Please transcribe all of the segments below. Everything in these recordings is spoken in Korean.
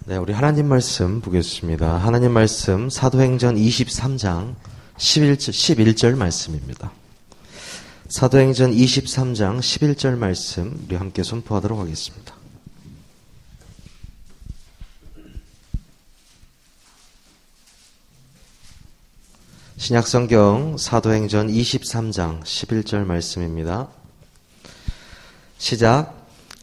네, 우리 하나님 말씀 보겠습니다. 하나님 말씀 사도행전 23장 11절 말씀입니다. 사도행전 23장 11절 말씀 우리 함께 선포하도록 하겠습니다. 신약성경 사도행전 23장 11절 말씀입니다. 시작.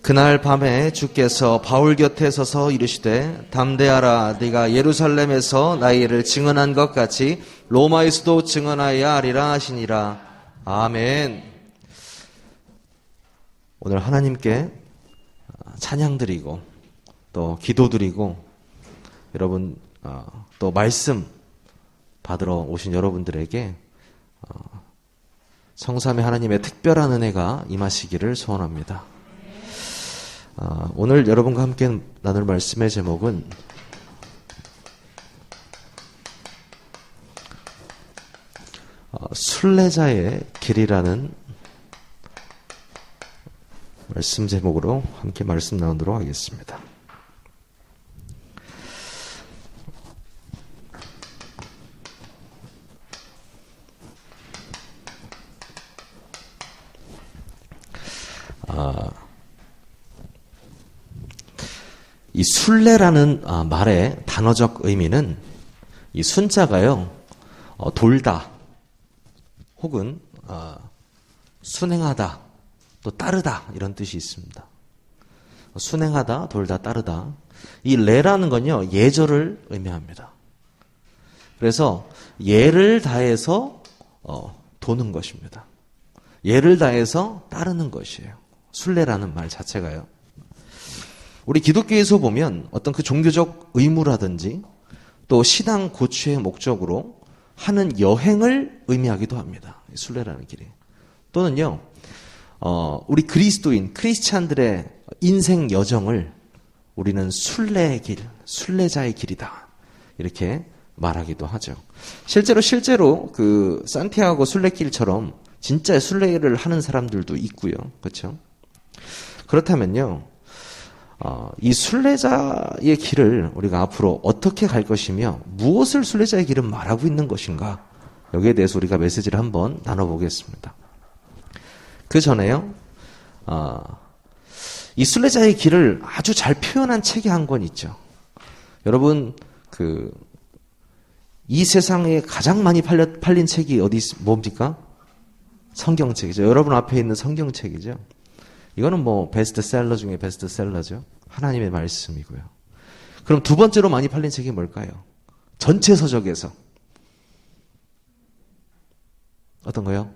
그날 밤에 주께서 바울 곁에 서서 이르시되 담대하라. 네가 예루살렘에서 나의 증언한 것 같이 로마에서도 증언하여야 하리라 하시니라. 아멘. 오늘 하나님께 찬양드리고 또 기도드리고 여러분 또 말씀 받으러 오신 여러분들에게 성삼위 하나님의 특별한 은혜가 임하시기를 소원합니다. 오늘 여러분과 함께 나눌 말씀의 제목은 순례자의 길이라는 말씀 제목으로 함께 말씀 나누도록 하겠습니다. 이 순례라는 말의 단어적 의미는 이 순자가요, 돌다, 혹은 순행하다, 또 따르다 이런 뜻이 있습니다. 순행하다, 돌다, 따르다. 이 레라는 건요, 예절을 의미합니다. 그래서 예를 다해서 도는 것입니다. 예를 다해서 따르는 것이에요. 순례라는 말 자체가요. 우리 기독교에서 보면 어떤 그 종교적 의무라든지 또 신앙 고취의 목적으로 하는 여행을 의미하기도 합니다. 순례라는 길이. 또는요, 우리 그리스도인, 크리스찬들의 인생 여정을 우리는 순례의 길, 순례자의 길이다. 이렇게 말하기도 하죠. 실제로 그 산티아고 순례길처럼 진짜 순례를 하는 사람들도 있고요. 그렇죠? 그렇다면요, 이 순례자의 길을 우리가 앞으로 어떻게 갈 것이며 무엇을 순례자의 길은 말하고 있는 것인가, 여기에 대해서 우리가 메시지를 한번 나눠보겠습니다. 그 전에요, 이 순례자의 길을 아주 잘 표현한 책이 한 권 있죠. 여러분, 이 세상에 가장 많이 팔린 책이 뭡니까? 성경책이죠. 여러분 앞에 있는 성경책이죠. 이거는 뭐 베스트셀러 중에 베스트셀러죠. 하나님의 말씀이고요. 그럼 두 번째로 많이 팔린 책이 뭘까요? 전체 서적에서. 어떤 거요?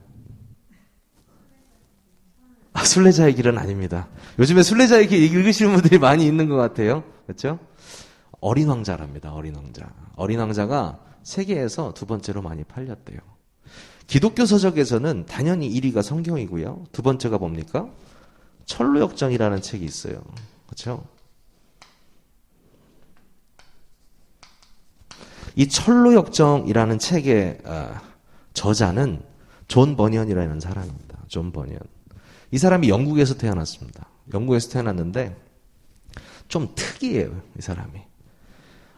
순례자의 길은 아닙니다. 요즘에 순례자의 길 읽으시는 분들이 많이 있는 것 같아요. 그렇죠? 어린 왕자랍니다. 어린 왕자. 어린 왕자가 세계에서 두 번째로 많이 팔렸대요. 기독교 서적에서는 당연히 1위가 성경이고요. 두 번째가 뭡니까? 철로역정이라는 책이 있어요. 그렇죠? 이 철로역정이라는 책의 저자는 존 버니언이라는 사람입니다. 존 버니언. 이 사람이 영국에서 태어났습니다. 영국에서 태어났는데 좀 특이해요. 이 사람이.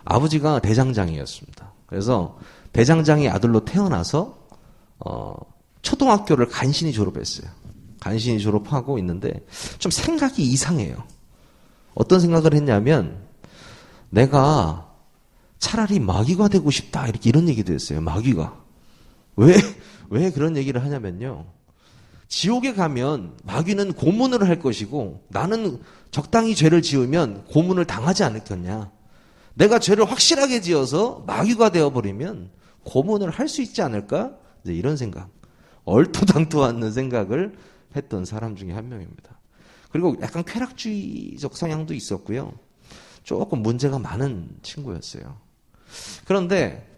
아버지가 대장장이었습니다. 그래서 대장장이 아들로 태어나서 초등학교를 간신히 졸업했어요. 간신히 졸업하고 있는데 좀 생각이 이상해요. 어떤 생각을 했냐면 내가 차라리 마귀가 되고 싶다, 이런 얘기도 했어요. 마귀가. 왜 그런 얘기를 하냐면요, 지옥에 가면 마귀는 고문을 할 것이고 나는 적당히 죄를 지으면 고문을 당하지 않겠냐. 내가 죄를 확실하게 지어서 마귀가 되어버리면 고문을 할 수 있지 않을까? 이제 이런 생각, 얼토당토 않는 생각을 했던 사람 중에 한 명입니다. 그리고 약간 쾌락주의적 성향도 있었고요. 조금 문제가 많은 친구였어요. 그런데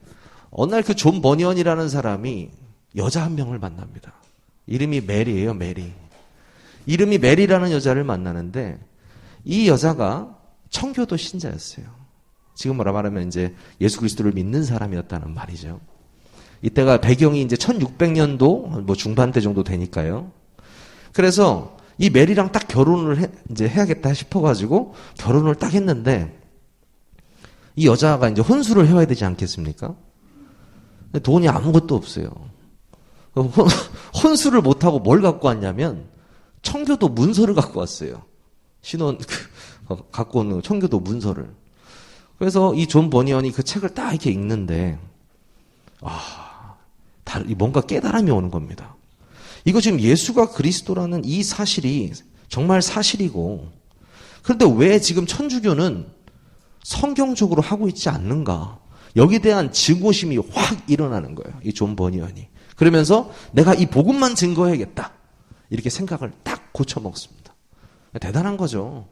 어느 날 그 존 버니언이라는 사람이 여자 한 명을 만납니다. 이름이 메리예요. 메리. 이름이 메리라는 여자를 만나는데 이 여자가 청교도 신자였어요. 지금 뭐라 말하면 이제 예수 그리스도를 믿는 사람이었다는 말이죠. 이때가 배경이 이제 1600년도 뭐 중반대 정도 되니까요. 그래서 이 메리랑 딱 결혼을 이제 해야겠다 싶어가지고 결혼을 딱 했는데 이 여자가 이제 혼수를 해와야 되지 않겠습니까? 근데 돈이 아무것도 없어요. 혼수를 못하고 뭘 갖고 왔냐면 청교도 문서를 갖고 왔어요. 신혼 갖고 오는 청교도 문서를. 그래서 이 존 버니언이 그 책을 딱 이렇게 읽는데 뭔가 깨달음이 오는 겁니다. 이거 지금 예수가 그리스도라는 이 사실이 정말 사실이고, 그런데 왜 지금 천주교는 성경적으로 하고 있지 않는가? 여기에 대한 증오심이 확 일어나는 거예요. 이 존 버니언이. 그러면서 내가 이 복음만 증거해야겠다. 이렇게 생각을 딱 고쳐먹습니다. 대단한 거죠.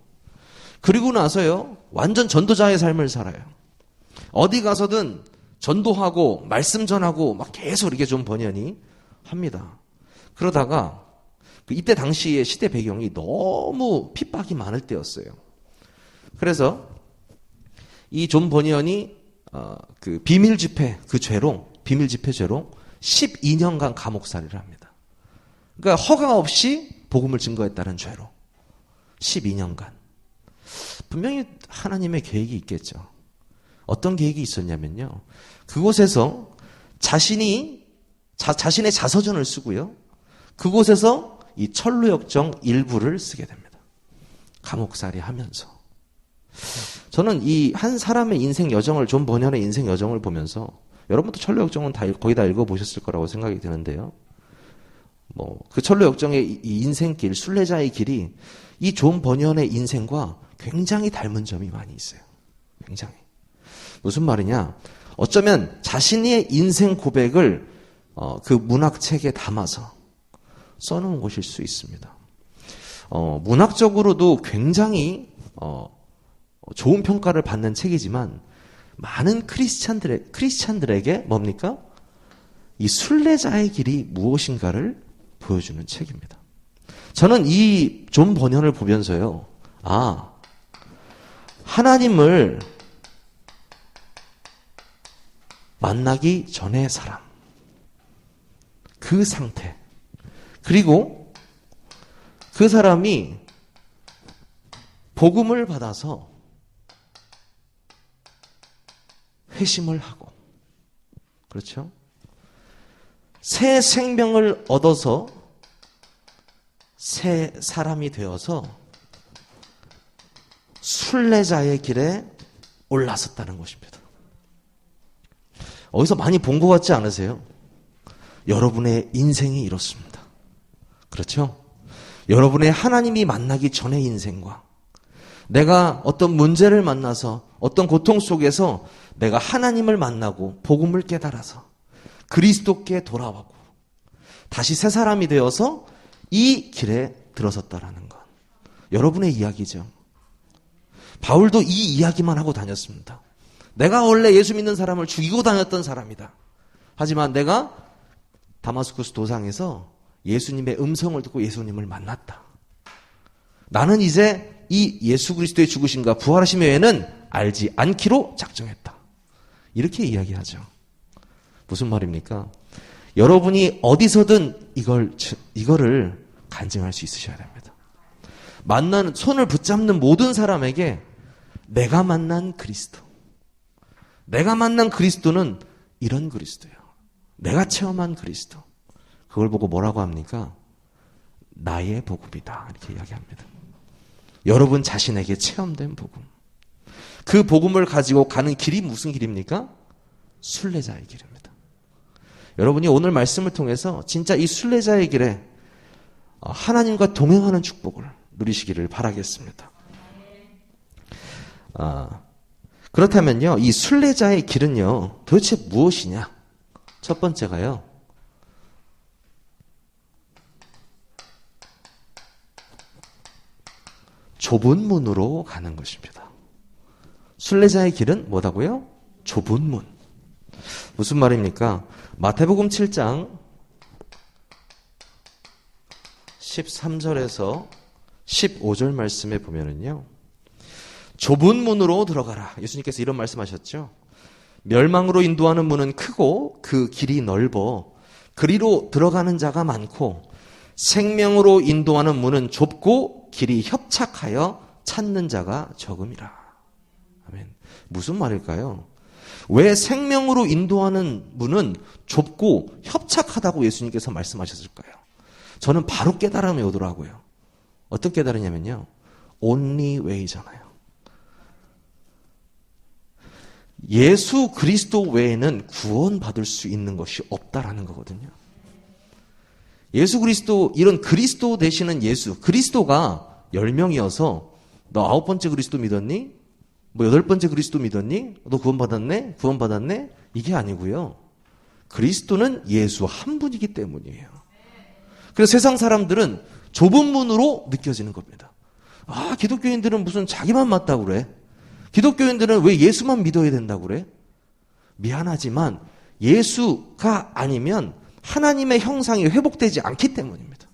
그리고 나서요, 완전 전도자의 삶을 살아요. 어디 가서든 전도하고 말씀 전하고 막 계속 이렇게 존 버니언이 합니다. 그러다가 이때 당시의 시대 배경이 너무 핍박이 많을 때였어요. 그래서 이 존 버니언이 그 비밀 집회 죄로 12년간 감옥살이를 합니다. 그러니까 허가 없이 복음을 증거했다는 죄로 12년간. 분명히 하나님의 계획이 있겠죠. 어떤 계획이 있었냐면요, 그곳에서 자신의 자서전을 쓰고요, 그곳에서 이 철로역정 일부를 쓰게 됩니다. 감옥살이 하면서. 저는 이 한 사람의 인생 여정을, 존 버니언의 인생 여정을 보면서, 여러분도 철로역정은 거의 다 읽어보셨을 거라고 생각이 드는데요, 그 철로역정의 이 인생길, 순례자의 길이 이 존 버니언의 인생과 굉장히 닮은 점이 많이 있어요. 굉장히. 무슨 말이냐? 어쩌면 자신의 인생 고백을 그 문학책에 담아서 써놓은 것일 수 있습니다. 문학적으로도 굉장히 좋은 평가를 받는 책이지만 많은 크리스찬들에게 뭡니까? 이 순례자의 길이 무엇인가를 보여주는 책입니다. 저는 이 존 버니언을 보면서요, 하나님을 만나기 전의 사람, 그 상태, 그리고 그 사람이 복음을 받아서 회심을 하고, 그렇죠? 새 생명을 얻어서 새 사람이 되어서 순례자의 길에 올라섰다는 것입니다. 어디서 많이 본 것 같지 않으세요? 여러분의 인생이 이렇습니다. 그렇죠? 여러분의 하나님이 만나기 전의 인생과 내가 어떤 문제를 만나서 어떤 고통 속에서 내가 하나님을 만나고 복음을 깨달아서 그리스도께 돌아오고 다시 새 사람이 되어서 이 길에 들어섰다라는 것. 여러분의 이야기죠. 바울도 이 이야기만 하고 다녔습니다. 내가 원래 예수 믿는 사람을 죽이고 다녔던 사람이다. 하지만 내가 다마스쿠스 도상에서 예수님의 음성을 듣고 예수님을 만났다. 나는 이제 이 예수 그리스도의 죽으심과 부활하심 외에는 알지 않기로 작정했다. 이렇게 이야기하죠. 무슨 말입니까? 여러분이 어디서든 이거를 간증할 수 있으셔야 됩니다. 손을 붙잡는 모든 사람에게 내가 만난 그리스도, 내가 만난 그리스도는 이런 그리스도예요. 내가 체험한 그리스도. 그걸 보고 뭐라고 합니까? 나의 복음이다. 이렇게 이야기합니다. 여러분 자신에게 체험된 복음. 그 복음을 가지고 가는 길이 무슨 길입니까? 순례자의 길입니다. 여러분이 오늘 말씀을 통해서 진짜 이 순례자의 길에 하나님과 동행하는 축복을 누리시기를 바라겠습니다. 그렇다면요, 이 순례자의 길은요, 도대체 무엇이냐? 첫 번째가요, 좁은 문으로 가는 것입니다. 순례자의 길은 뭐다고요? 좁은 문. 무슨 말입니까? 마태복음 7장 13절에서 15절 말씀에 보면은요, 좁은 문으로 들어가라. 예수님께서 이런 말씀하셨죠. 멸망으로 인도하는 문은 크고 그 길이 넓어 그리로 들어가는 자가 많고, 생명으로 인도하는 문은 좁고 길이 협착하여 찾는 자가 적음이라. 아멘. 무슨 말일까요? 왜 생명으로 인도하는 문은 좁고 협착하다고 예수님께서 말씀하셨을까요? 저는 바로 깨달음이 오더라고요. 어떤 깨달으냐면요. only way잖아요. 예수 그리스도 외에는 구원받을 수 있는 것이 없다라는 거거든요. 예수 그리스도, 이런 그리스도 되시는 예수, 그리스도가 10명이어서 너 9번째 그리스도 믿었니? 뭐 8번째 그리스도 믿었니? 너 구원받았네? 구원받았네? 이게 아니고요. 그리스도는 예수 한 분이기 때문이에요. 그래서 세상 사람들은 좁은 문으로 느껴지는 겁니다. 아, 기독교인들은 무슨 자기만 맞다고 그래? 기독교인들은 왜 예수만 믿어야 된다고 그래? 미안하지만 예수가 아니면 하나님의 형상이 회복되지 않기 때문입니다.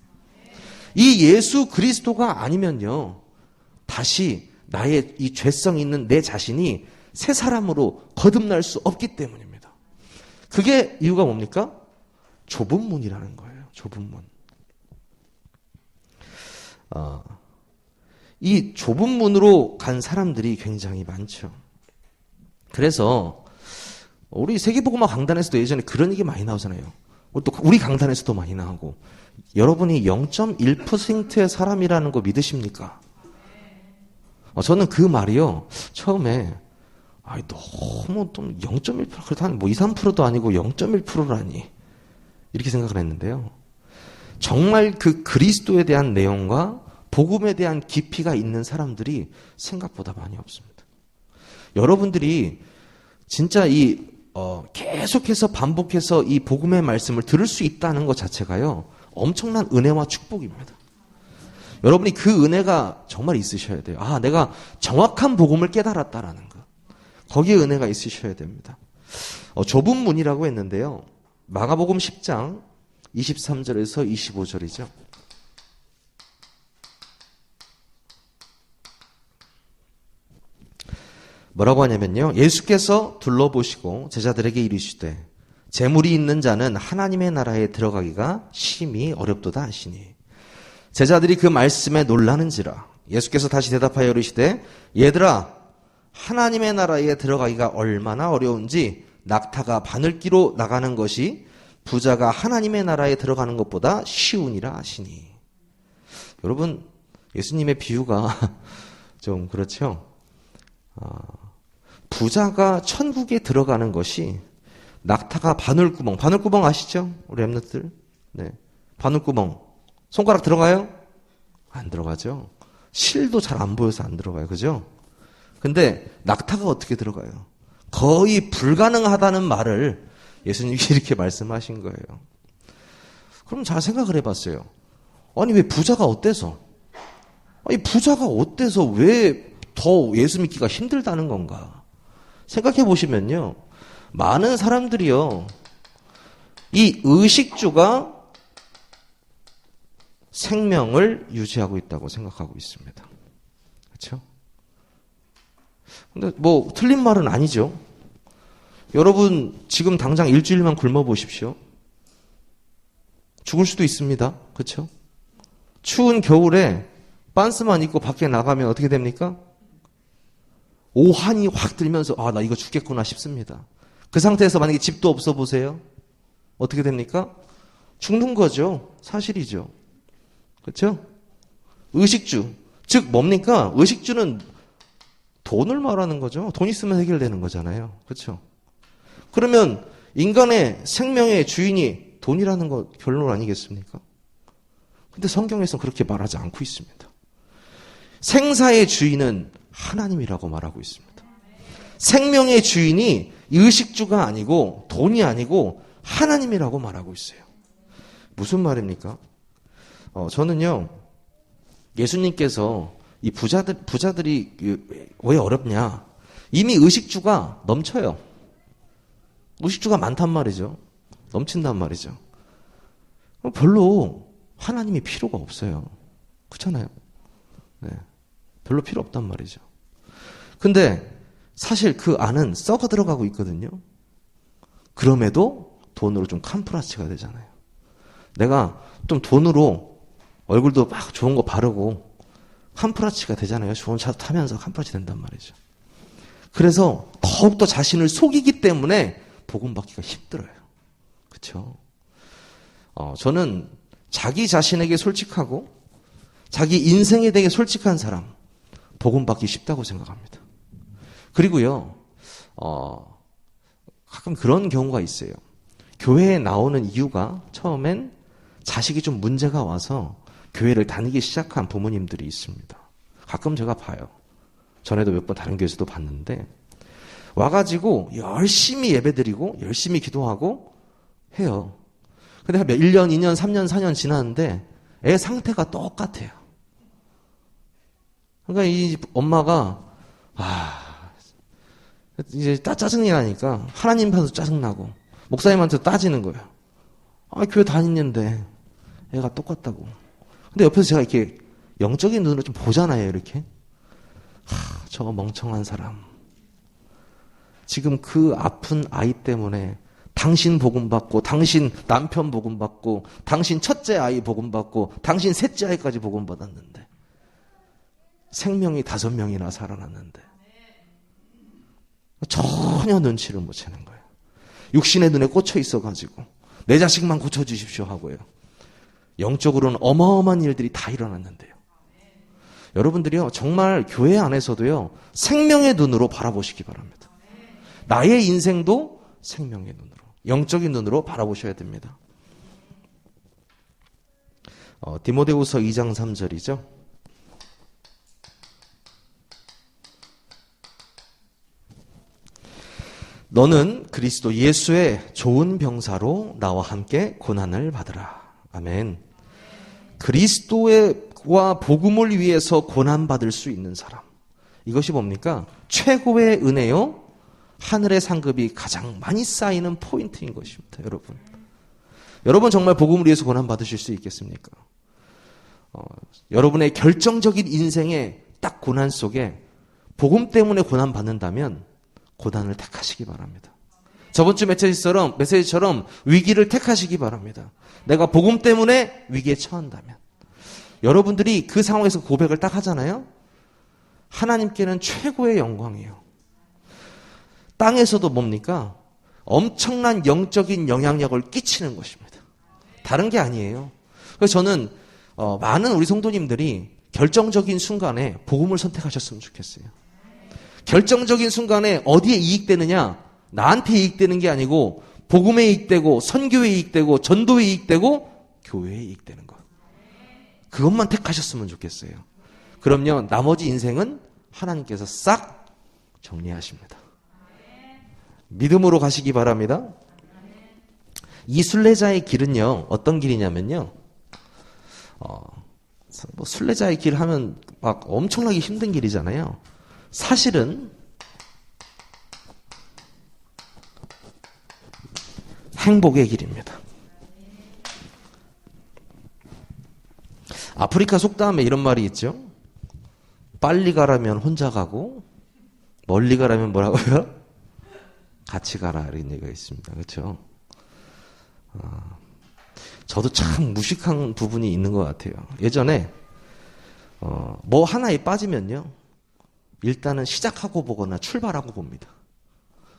이 예수 그리스도가 아니면요, 다시 나의 이 죄성 있는 내 자신이 새 사람으로 거듭날 수 없기 때문입니다. 그게 이유가 뭡니까? 좁은 문이라는 거예요. 좁은 문. 이 좁은 문으로 간 사람들이 굉장히 많죠. 그래서 우리 세계복음화 강단에서도 예전에 그런 얘기 많이 나오잖아요. 또 우리 강단에서도 많이 나오고, 여러분이 0.1%의 사람이라는 거 믿으십니까? 저는 그 말이요, 처음에 너무 좀 0.1%, 그래도 한 2, 3%도 아니고 0.1%라니 이렇게 생각을 했는데요. 정말 그 그리스도에 대한 내용과 복음에 대한 깊이가 있는 사람들이 생각보다 많이 없습니다. 여러분들이 진짜 계속해서 반복해서 이 복음의 말씀을 들을 수 있다는 것 자체가요, 엄청난 은혜와 축복입니다. 여러분이 그 은혜가 정말 있으셔야 돼요. 아, 내가 정확한 복음을 깨달았다라는 것. 거기에 은혜가 있으셔야 됩니다. 좁은 문이라고 했는데요. 마가복음 10장 23절에서 25절이죠. 뭐라고 하냐면요. 예수께서 둘러보시고 제자들에게 이르시되 재물이 있는 자는 하나님의 나라에 들어가기가 심히 어렵도다 하시니, 제자들이 그 말씀에 놀라는지라. 예수께서 다시 대답하여 이르시되 얘들아, 하나님의 나라에 들어가기가 얼마나 어려운지 낙타가 바늘기로 나가는 것이 부자가 하나님의 나라에 들어가는 것보다 쉬우니라 하시니. 여러분, 예수님의 비유가 좀 그렇죠? 부자가 천국에 들어가는 것이 낙타가 바늘구멍 아시죠? 우리 랩런트들? 네. 바늘구멍. 손가락 들어가요? 안 들어가죠. 실도 잘 안 보여서 안 들어가요. 그죠? 근데 낙타가 어떻게 들어가요? 거의 불가능하다는 말을 예수님이 이렇게 말씀하신 거예요. 그럼 잘 생각을 해봤어요. 아니, 왜 부자가 어때서? 아니, 부자가 어때서 왜 더 예수 믿기가 힘들다는 건가? 생각해 보시면요. 많은 사람들이요, 이 의식주가 생명을 유지하고 있다고 생각하고 있습니다. 그렇죠? 근데 뭐 틀린 말은 아니죠. 여러분 지금 당장 일주일만 굶어 보십시오. 죽을 수도 있습니다. 그렇죠? 추운 겨울에 빤스만 입고 밖에 나가면 어떻게 됩니까? 오한이 확 들면서 나 이거 죽겠구나 싶습니다. 그 상태에서 만약에 집도 없어 보세요. 어떻게 됩니까? 죽는 거죠. 사실이죠. 그렇죠? 의식주. 즉 뭡니까? 의식주는 돈을 말하는 거죠. 돈 있으면 해결되는 거잖아요. 그렇죠? 그러면 인간의 생명의 주인이 돈이라는 거 결론 아니겠습니까? 근데 성경에서는 그렇게 말하지 않고 있습니다. 생사의 주인은 하나님이라고 말하고 있습니다. 생명의 주인이 의식주가 아니고 돈이 아니고 하나님이라고 말하고 있어요. 무슨 말입니까? 저는요, 예수님께서 이 부자들이 왜 어렵냐? 이미 의식주가 넘쳐요. 의식주가 많단 말이죠. 넘친단 말이죠. 별로 하나님이 필요가 없어요. 그렇잖아요. 네. 별로 필요 없단 말이죠. 근데 사실 그 안은 썩어 들어가고 있거든요. 그럼에도 돈으로 좀 캄프라치가 되잖아요. 내가 좀 돈으로 얼굴도 막 좋은 거 바르고 캄프라치가 되잖아요. 좋은 차 타면서 캄프라치 된단 말이죠. 그래서 더욱더 자신을 속이기 때문에 복음 받기가 힘들어요. 그렇죠? 저는 자기 자신에게 솔직하고 자기 인생에 대해 솔직한 사람 복음 받기 쉽다고 생각합니다. 그리고요, 가끔 그런 경우가 있어요. 교회에 나오는 이유가 처음엔 자식이 좀 문제가 와서 교회를 다니기 시작한 부모님들이 있습니다. 가끔 제가 봐요. 전에도 몇 번 다른 교회에서도 봤는데 와가지고 열심히 예배드리고 열심히 기도하고 해요. 근데 1년, 2년, 3년, 4년 지났는데 애 상태가 똑같아요. 그러니까 이 엄마가 이제 짜증이 나니까 하나님한테도 짜증나고 목사님한테도 따지는 거예요. 교회 다니는데 애가 똑같다고. 근데 옆에서 제가 이렇게 영적인 눈으로 좀 보잖아요. 이렇게. 저거 멍청한 사람. 지금 그 아픈 아이 때문에 당신 복음 받고, 당신 남편 복음 받고, 당신 첫째 아이 복음 받고, 당신 셋째 아이까지 복음 받았는데 생명이 5명이나 살아났는데 전혀 눈치를 못 채는 거예요. 육신의 눈에 꽂혀 있어가지고 내 자식만 고쳐주십시오 하고요. 영적으로는 어마어마한 일들이 다 일어났는데요. 여러분들이요, 정말 교회 안에서도요, 생명의 눈으로 바라보시기 바랍니다. 나의 인생도 생명의 눈으로, 영적인 눈으로 바라보셔야 됩니다. 디모데후서 2장 3절이죠. 너는 그리스도 예수의 좋은 병사로 나와 함께 고난을 받으라. 아멘. 그리스도와 복음을 위해서 고난받을 수 있는 사람. 이것이 뭡니까? 최고의 은혜요. 하늘의 상급이 가장 많이 쌓이는 포인트인 것입니다. 여러분. 여러분 정말 복음을 위해서 고난받으실 수 있겠습니까? 여러분의 결정적인 인생의 딱 고난 속에 복음 때문에 고난받는다면 고난을 택하시기 바랍니다. 저번 주 메시지처럼 위기를 택하시기 바랍니다. 내가 복음 때문에 위기에 처한다면. 여러분들이 그 상황에서 고백을 딱 하잖아요. 하나님께는 최고의 영광이에요. 땅에서도 뭡니까? 엄청난 영적인 영향력을 끼치는 것입니다. 다른 게 아니에요. 그래서 저는 많은 우리 성도님들이 결정적인 순간에 복음을 선택하셨으면 좋겠어요. 결정적인 순간에 어디에 이익되느냐? 나한테 이익되는 게 아니고 복음에 이익되고 선교에 이익되고 전도에 이익되고 교회에 이익되는 것. 그것만 택하셨으면 좋겠어요. 그럼요, 나머지 인생은 하나님께서 싹 정리하십니다. 믿음으로 가시기 바랍니다. 이 순례자의 길은요, 어떤 길이냐면요, 순례자의 길 하면 막 엄청나게 힘든 길이잖아요. 사실은 행복의 길입니다. 아프리카 속담에 이런 말이 있죠. 빨리 가라면 혼자 가고 멀리 가라면 뭐라고요? 같이 가라, 이런 얘기가 있습니다. 그렇죠? 저도 참 무식한 부분이 있는 것 같아요. 예전에 뭐 하나에 빠지면요, 일단은 시작하고 보거나 출발하고 봅니다.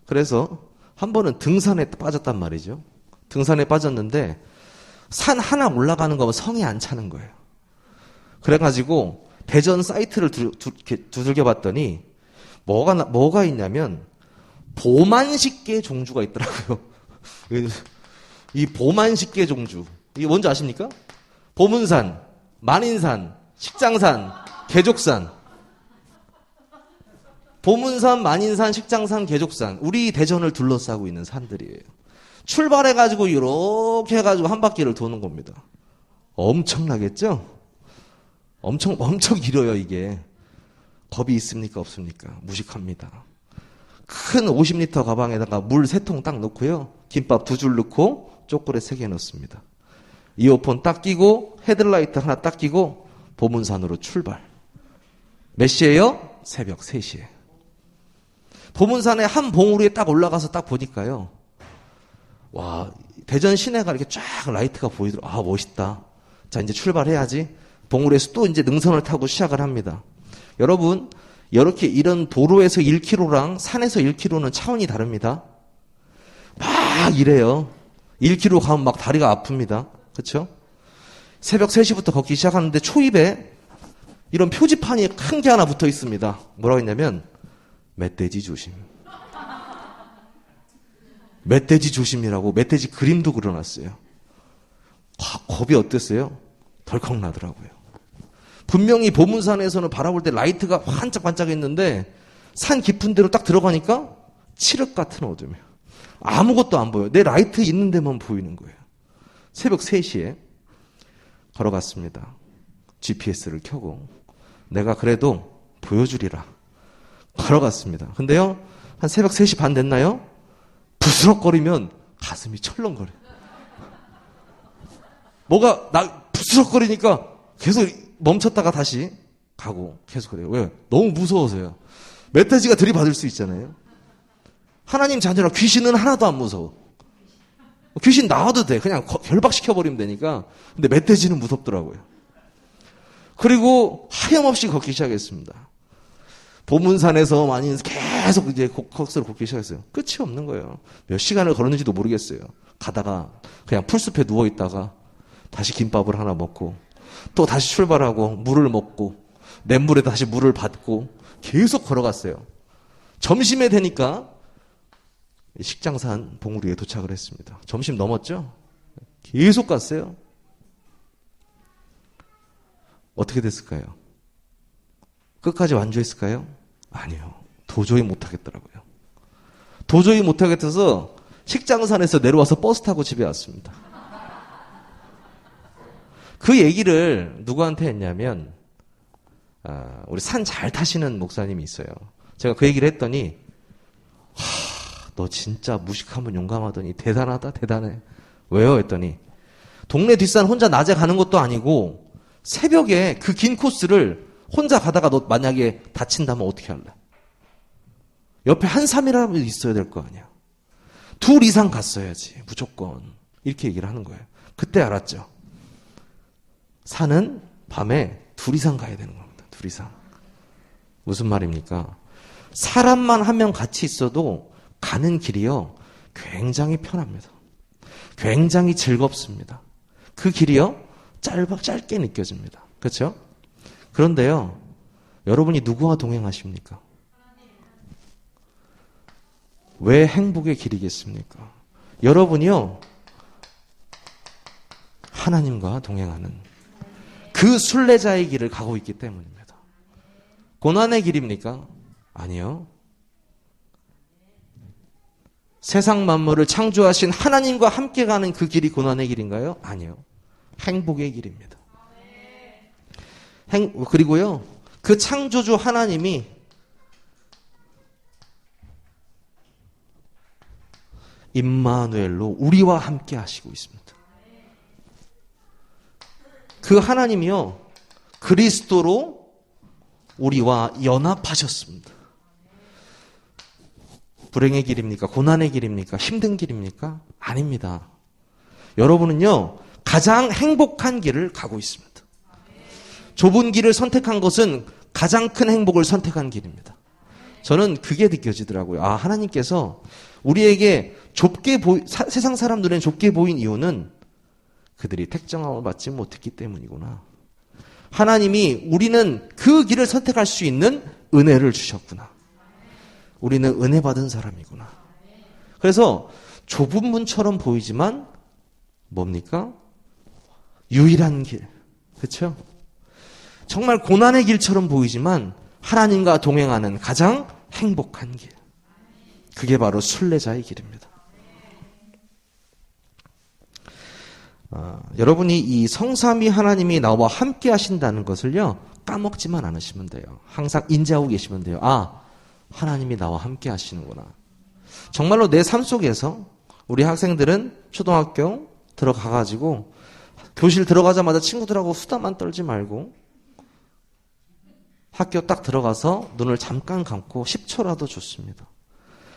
그래서 한 번은 등산에 빠졌단 말이죠. 등산에 빠졌는데 산 하나 올라가는 거면 성에 안 차는 거예요. 그래가지고 대전 사이트를 두들겨 봤더니 뭐가 있냐면 보만식계 종주가 있더라고요. 이 보만식계 종주, 이게 뭔지 아십니까? 보문산, 만인산, 식장산, 개족산. 보문산, 만인산, 식장산, 개족산. 우리 대전을 둘러싸고 있는 산들이에요. 출발해가지고 이렇게 해가지고 한 바퀴를 도는 겁니다. 엄청나겠죠? 엄청 길어요, 이게. 겁이 있습니까? 없습니까? 무식합니다. 큰 50리터 가방에다가 물 3통 딱 넣고요. 김밥 2줄 넣고 초콜릿 3개 넣습니다. 이어폰 딱 끼고 헤드라이트 하나 딱 끼고 보문산으로 출발. 몇 시에요? 새벽 3시에. 보문산에 한 봉우리에 딱 올라가서 딱 보니까요. 와, 대전 시내가 이렇게 쫙 라이트가 보이더라고요. 멋있다. 자, 이제 출발해야지. 봉우리에서 또 이제 능선을 타고 시작을 합니다. 여러분, 이런 도로에서 1km랑 산에서 1km는 차원이 다릅니다. 막 이래요. 1km 가면 막 다리가 아픕니다. 그렇죠? 새벽 3시부터 걷기 시작하는데 초입에 이런 표지판이 큰 게 하나 붙어 있습니다. 뭐라고 했냐면 멧돼지 조심. 멧돼지 조심이라고 멧돼지 그림도 그려놨어요. 겁이 어땠어요? 덜컥 나더라고요. 분명히 보문산에서는 바라볼 때 라이트가 반짝반짝했는데 산 깊은 데로 딱 들어가니까 칠흑 같은 어둠이에요. 아무것도 안 보여요. 내 라이트 있는 데만 보이는 거예요. 새벽 3시에 걸어갔습니다. GPS를 켜고 내가 그래도 보여주리라 걸어갔습니다. 근데요, 한 새벽 3시 반 됐나요? 부스럭거리면 가슴이 철렁거려요. 뭐가 부스럭거리니까 계속 멈췄다가 다시 가고 계속 그래요. 왜? 너무 무서워서요. 멧돼지가 들이받을 수 있잖아요. 하나님 자녀라 귀신은 하나도 안 무서워. 귀신 나와도 돼. 그냥 결박시켜버리면 되니까. 근데 멧돼지는 무섭더라고요. 그리고 하염없이 걷기 시작했습니다. 보문산에서 많이 계속 이제 곡석으로 걷기 시작했어요. 끝이 없는 거예요. 몇 시간을 걸었는지도 모르겠어요. 가다가 그냥 풀숲에 누워있다가 다시 김밥을 하나 먹고 또 다시 출발하고 물을 먹고 냇물에 다시 물을 받고 계속 걸어갔어요. 점심에 되니까 식장산 봉우리에 도착을 했습니다. 점심 넘었죠? 계속 갔어요. 어떻게 됐을까요? 끝까지 완주했을까요? 아니요. 도저히 못하겠더라고요. 도저히 못하겠어서 식장산에서 내려와서 버스 타고 집에 왔습니다. 그 얘기를 누구한테 했냐면 우리 산 잘 타시는 목사님이 있어요. 제가 그 얘기를 했더니 너 진짜 무식하면 용감하더니 대단하다 대단해. 왜요? 했더니 동네 뒷산 혼자 낮에 가는 것도 아니고 새벽에 그 긴 코스를 혼자 가다가 너 만약에 다친다면 어떻게 할래? 옆에 한 사람이라도 있어야 될 거 아니야. 2 이상 갔어야지 무조건. 이렇게 얘기를 하는 거예요. 그때 알았죠. 산은 밤에 2 이상 가야 되는 겁니다. 2 이상. 무슨 말입니까? 사람만 한 명 같이 있어도 가는 길이요 굉장히 편합니다. 굉장히 즐겁습니다. 그 길이요 짧게 느껴집니다. 그렇죠? 그런데요, 여러분이 누구와 동행하십니까? 왜 행복의 길이겠습니까? 여러분이요 하나님과 동행하는 그 순례자의 길을 가고 있기 때문입니다. 고난의 길입니까? 아니요. 세상 만물을 창조하신 하나님과 함께 가는 그 길이 고난의 길인가요? 아니요. 행복의 길입니다. 그리고요, 그 창조주 하나님이 임마누엘로 우리와 함께 하시고 있습니다. 그 하나님이요, 그리스도로 우리와 연합하셨습니다. 불행의 길입니까? 고난의 길입니까? 힘든 길입니까? 아닙니다. 여러분은요, 가장 행복한 길을 가고 있습니다. 좁은 길을 선택한 것은 가장 큰 행복을 선택한 길입니다. 저는 그게 느껴지더라고요. 하나님께서 우리에게 세상 사람 눈엔 좁게 보인 이유는 그들이 택정함을 받지 못했기 때문이구나. 하나님이 우리는 그 길을 선택할 수 있는 은혜를 주셨구나. 우리는 은혜 받은 사람이구나. 그래서 좁은 문처럼 보이지만 뭡니까? 유일한 길. 그렇죠? 정말 고난의 길처럼 보이지만 하나님과 동행하는 가장 행복한 길. 그게 바로 순례자의 길입니다. 여러분이 이 성삼위 하나님이 나와 함께 하신다는 것을요, 까먹지만 않으시면 돼요. 항상 인지하고 계시면 돼요. 하나님이 나와 함께 하시는구나. 정말로 내 삶 속에서 우리 학생들은 초등학교 들어가가지고 교실 들어가자마자 친구들하고 수다만 떨지 말고 학교 딱 들어가서 눈을 잠깐 감고 10초라도 좋습니다.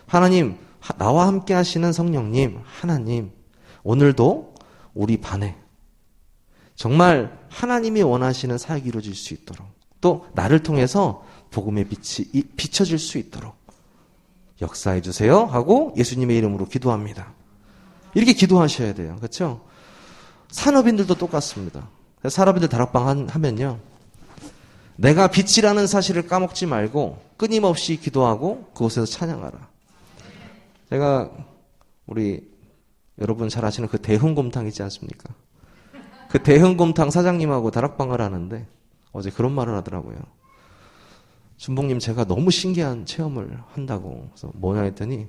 하나님, 나와 함께 하시는 성령님, 하나님, 오늘도 우리 반에 정말 하나님이 원하시는 사역이 이루어질 수 있도록, 또 나를 통해서 복음의 빛이 비춰질 수 있도록 역사해 주세요 하고 예수님의 이름으로 기도합니다. 이렇게 기도하셔야 돼요. 그렇죠? 산업인들도 똑같습니다. 산업인들 다락방 하면요, 내가 빛이라는 사실을 까먹지 말고 끊임없이 기도하고 그곳에서 찬양하라. 제가 우리 여러분 잘 아시는 그 대흥곰탕 있지 않습니까? 그 대흥곰탕 사장님하고 다락방을 하는데 어제 그런 말을 하더라고요. 준봉님, 제가 너무 신기한 체험을 한다고. 그래서 뭐냐 했더니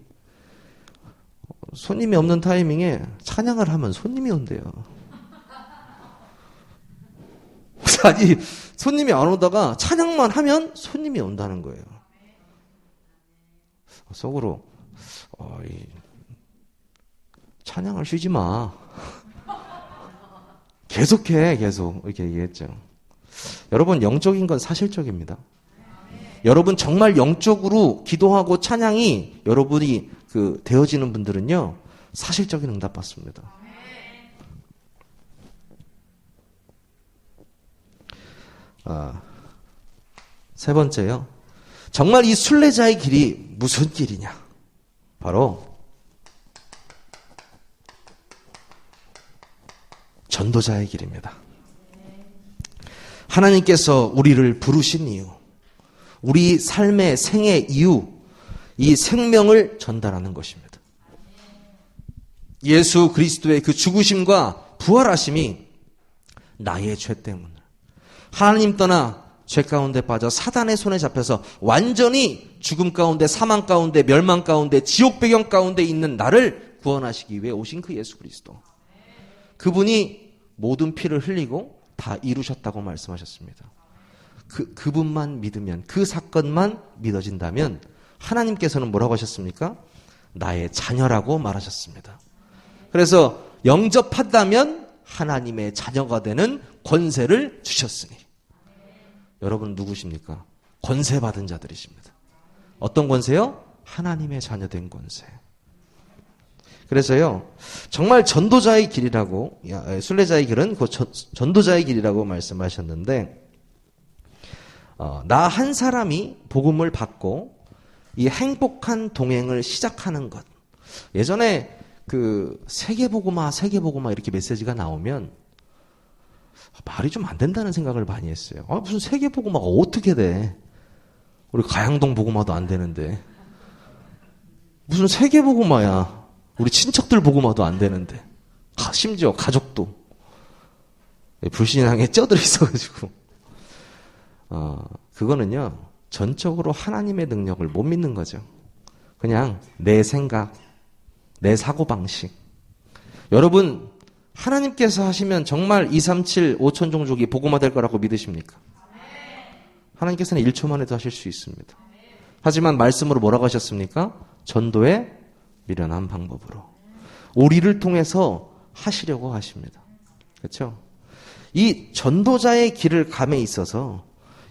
손님이 없는 타이밍에 찬양을 하면 손님이 온대요. 아니, 손님이 안 오다가 찬양만 하면 손님이 온다는 거예요. 속으로 찬양을 쉬지 마. 계속해, 계속 이렇게 얘기했죠. 여러분, 영적인 건 사실적입니다. 여러분 정말 영적으로 기도하고 찬양이 여러분이 되어지는 분들은요, 사실적인 응답 받습니다. 세 번째요. 정말 이 순례자의 길이 무슨 길이냐? 바로 전도자의 길입니다. 하나님께서 우리를 부르신 이유, 우리 삶의 생의 이유, 이 생명을 전달하는 것입니다. 예수 그리스도의 그 죽으심과 부활하심이 나의 죄 때문에 하나님 떠나 죄 가운데 빠져 사단의 손에 잡혀서 완전히 죽음 가운데, 사망 가운데, 멸망 가운데, 지옥 배경 가운데 있는 나를 구원하시기 위해 오신 그 예수 그리스도, 그분이 모든 피를 흘리고 다 이루셨다고 말씀하셨습니다. 그분만 믿으면, 그 사건만 믿어진다면 하나님께서는 뭐라고 하셨습니까? 나의 자녀라고 말하셨습니다. 그래서 영접한다면 하나님의 자녀가 되는 권세를 주셨으니, 여러분 누구십니까? 권세 받은 자들이십니다. 어떤 권세요? 하나님의 자녀된 권세. 그래서요, 정말 전도자의 길이라고, 순례자의 길은 그 전도자의 길이라고 말씀하셨는데, 나 한 사람이 복음을 받고 이 행복한 동행을 시작하는 것. 예전에 세계복음화 이렇게 메시지가 나오면 말이 좀 안 된다는 생각을 많이 했어요. 무슨 세계복음화가 어떻게 돼? 우리 가양동 복음화도 안 되는데. 무슨 세계복음화야. 우리 친척들 복음화도 안 되는데. 심지어 가족도. 불신앙에 쪄들어 있어가지고. 그거는요, 전적으로 하나님의 능력을 못 믿는 거죠. 그냥 내 생각, 내 사고방식. 여러분, 하나님께서 하시면 정말 237 5천 종족이 복음화 될 거라고 믿으십니까? 하나님께서는 1초 만에도 하실 수 있습니다. 하지만 말씀으로 뭐라고 하셨습니까? 전도의 미련한 방법으로. 우리를 통해서 하시려고 하십니다. 그렇죠? 이 전도자의 길을 감에 있어서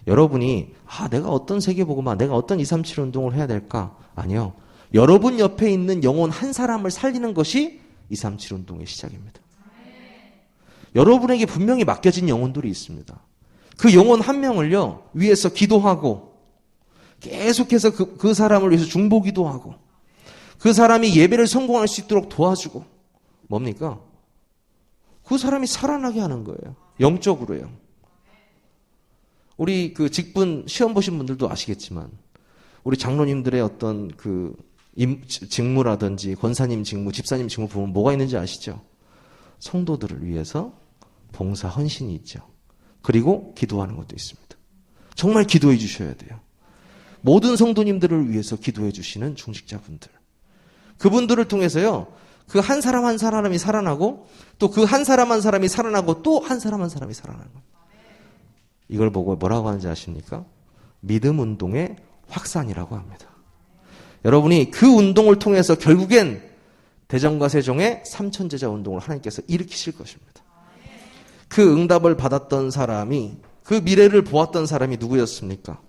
여러분이 내가 어떤 세계복음화, 내가 어떤 237 운동을 해야 될까? 아니요. 여러분 옆에 있는 영혼 한 사람을 살리는 것이 237 운동의 시작입니다. 여러분에게 분명히 맡겨진 영혼들이 있습니다. 그 영혼 한 명을요, 위에서 기도하고 계속해서 그 사람을 위해서 중보기도 하고 그 사람이 예배를 성공할 수 있도록 도와주고, 뭡니까? 그 사람이 살아나게 하는 거예요. 영적으로요. 우리 직분 시험 보신 분들도 아시겠지만, 우리 장로님들의 어떤 직무라든지 권사님 직무, 집사님 직무 보면 뭐가 있는지 아시죠? 성도들을 위해서 봉사 헌신이 있죠. 그리고 기도하는 것도 있습니다. 정말 기도해 주셔야 돼요. 모든 성도님들을 위해서 기도해 주시는 중직자분들. 그분들을 통해서요, 그 한 사람 한 사람이 살아나고, 또 그 한 사람 한 사람이 살아나고, 또 한 사람 한 사람이 살아나는 거예요. 이걸 보고 뭐라고 하는지 아십니까? 믿음 운동의 확산이라고 합니다. 여러분이 그 운동을 통해서 결국엔 대전과 세종의 삼천제자 운동을 하나님께서 일으키실 것입니다. 그 응답을 받았던 사람이, 그 미래를 보았던 사람이 누구였습니까?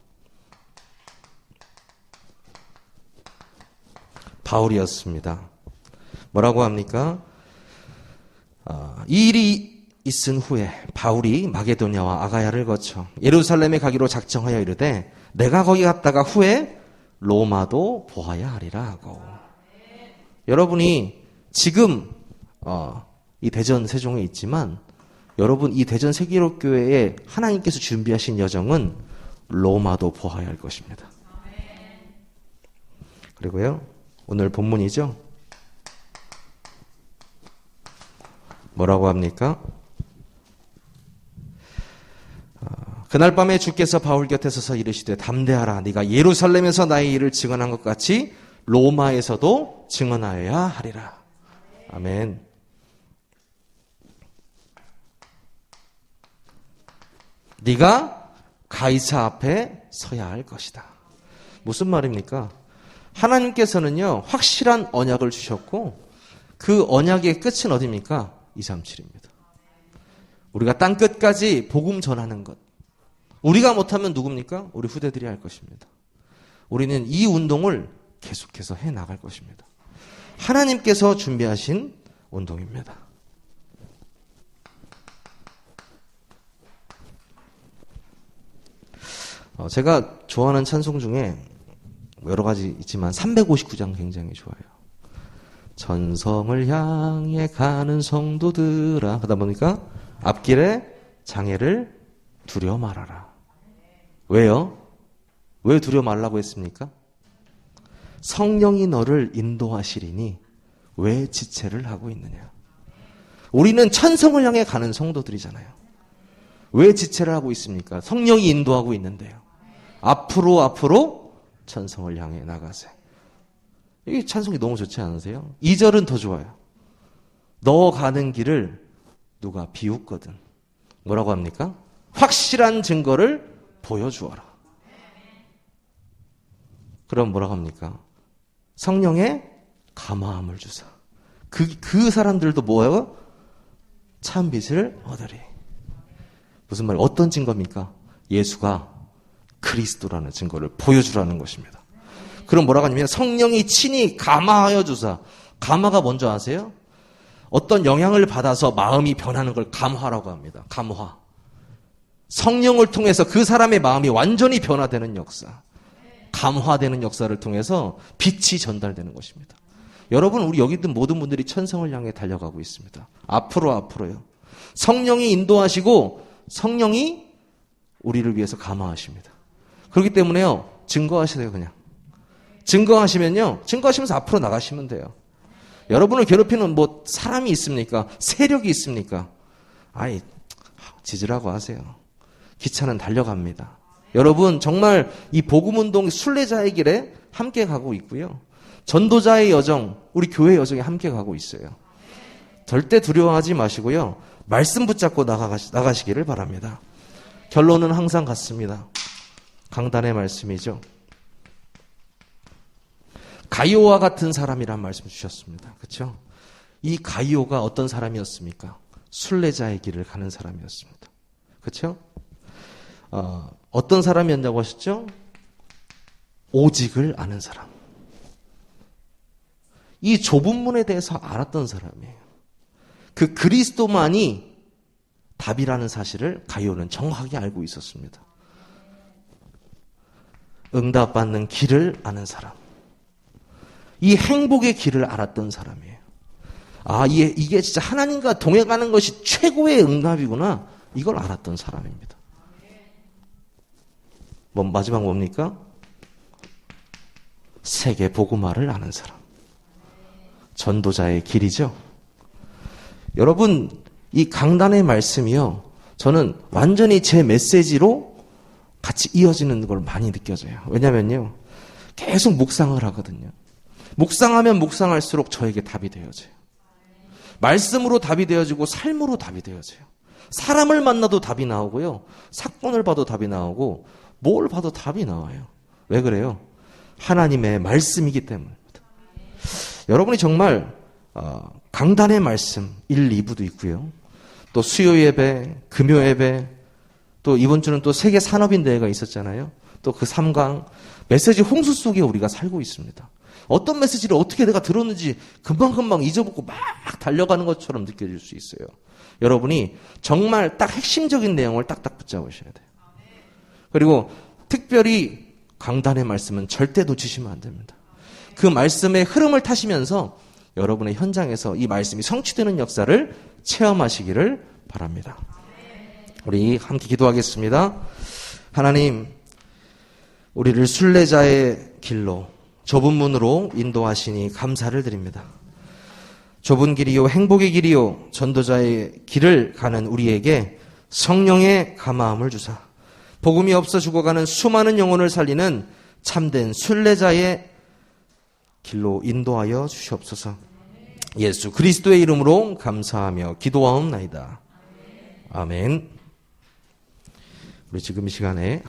바울이었습니다. 뭐라고 합니까? 이 일이 있은 후에 바울이 마게도냐와 아가야를 거쳐 예루살렘에 가기로 작정하여 이르되, 내가 거기 갔다가 후에 로마도 보아야 하리라 하고. 여러분이 지금 이 대전 세종에 있지만 여러분 이 대전 세계로교회에 하나님께서 준비하신 여정은 로마도 보아야 할 것입니다. 그리고요, 오늘 본문이죠. 뭐라고 합니까? 그날 밤에 주께서 바울 곁에 서서 이르시되 담대하라. 네가 예루살렘에서 나의 일을 증언한 것 같이 로마에서도 증언하여야 하리라. 아멘. 네가 가이사 앞에 서야 할 것이다. 무슨 말입니까? 하나님께서는요, 확실한 언약을 주셨고 그 언약의 끝은 어디입니까? 237입니다. 우리가 땅 끝까지 복음 전하는 것. 우리가 못하면 누굽니까? 우리 후대들이 할 것입니다. 우리는 이 운동을 계속해서 해 나갈 것입니다. 하나님께서 준비하신 운동입니다. 제가 좋아하는 찬송 중에 여러 가지 있지만 359장 굉장히 좋아요. 전성을 향해 가는 성도들아. 그러다 보니까 앞길에 장애를 두려워 말아라. 왜요? 왜 두려워 말라고 했습니까? 성령이 너를 인도하시리니 왜 지체를 하고 있느냐. 우리는 천성을 향해 가는 성도들이잖아요. 왜 지체를 하고 있습니까? 성령이 인도하고 있는데요. 앞으로 천성을 향해 나가세. 이 찬송이 너무 좋지 않으세요? 2절은 더 좋아요. 너 가는 길을 누가 비웃거든. 뭐라고 합니까? 확실한 증거를 보여주어라. 그럼 뭐라고 합니까? 성령의 감화함을 주사. 그 사람들도 뭐예요? 참 빛을 얻으리. 무슨 말이에요? 어떤 증거입니까? 예수가 그리스도라는 증거를 보여주라는 것입니다. 그럼 뭐라고 하냐면 성령이 친히 감화하여 주사. 감화가 뭔지 아세요? 어떤 영향을 받아서 마음이 변하는 걸 감화라고 합니다. 감화. 성령을 통해서 그 사람의 마음이 완전히 변화되는 역사. 감화되는 역사를 통해서 빛이 전달되는 것입니다. 여러분, 우리 여기 있는 모든 분들이 천성을 향해 달려가고 있습니다. 앞으로요. 성령이 인도하시고 성령이 우리를 위해서 감화하십니다. 그렇기 때문에요, 증거하세요. 그냥 증거하시면서 앞으로 나가시면 돼요. 여러분을 괴롭히는 사람이 있습니까? 세력이 있습니까? 지지라고 하세요. 기차는 달려갑니다. 여러분, 정말 이 복음운동 순례자의 길에 함께 가고 있고요. 전도자의 여정, 우리 교회 여정에 함께 가고 있어요. 절대 두려워하지 마시고요. 말씀 붙잡고 나가시기를 바랍니다. 결론은 항상 같습니다. 강단의 말씀이죠. 가이오와 같은 사람이란 말씀 주셨습니다. 그렇죠? 이 가이오가 어떤 사람이었습니까? 순례자의 길을 가는 사람이었습니다. 그렇죠? 어떤 사람이었냐고 하셨죠? 오직을 아는 사람. 이 좁은 문에 대해서 알았던 사람이에요. 그 그리스도만이 답이라는 사실을 가이오는 정확하게 알고 있었습니다. 응답받는 길을 아는 사람. 이 행복의 길을 알았던 사람이에요. 이게 진짜 하나님과 동행하는 것이 최고의 응답이구나. 이걸 알았던 사람입니다. 마지막 뭡니까? 세계 복음화를 아는 사람. 전도자의 길이죠. 여러분, 이 강단의 말씀이요, 저는 완전히 제 메시지로 같이 이어지는 걸 많이 느껴져요. 왜냐면요, 계속 묵상을 하거든요. 묵상하면 묵상할수록 저에게 답이 되어져요. 말씀으로 답이 되어지고 삶으로 답이 되어져요. 사람을 만나도 답이 나오고요. 사건을 봐도 답이 나오고 뭘 봐도 답이 나와요. 왜 그래요? 하나님의 말씀이기 때문입니다. 여러분이 정말 강단의 말씀 1, 2부도 있고요. 또 수요 예배, 금요 예배, 또 이번 주는 또 세계 산업인대회가 있었잖아요. 또 그 3강 메시지 홍수 속에 우리가 살고 있습니다. 어떤 메시지를 어떻게 내가 들었는지 금방금방 잊어먹고 막 달려가는 것처럼 느껴질 수 있어요. 여러분이 정말 딱 핵심적인 내용을 딱딱 붙잡으셔야 돼요. 그리고 특별히 강단의 말씀은 절대 놓치시면 안 됩니다. 그 말씀의 흐름을 타시면서 여러분의 현장에서 이 말씀이 성취되는 역사를 체험하시기를 바랍니다. 우리 함께 기도하겠습니다. 하나님, 우리를 순례자의 길로 좁은 문으로 인도하시니 감사를 드립니다. 좁은 길이요 행복의 길이요 전도자의 길을 가는 우리에게 성령의 감화함을 주사 복음이 없어 죽어가는 수많은 영혼을 살리는 참된 순례자의 길로 인도하여 주시옵소서. 예수 그리스도의 이름으로 감사하며 기도하옵나이다. 아멘. 우리 지금 이 시간에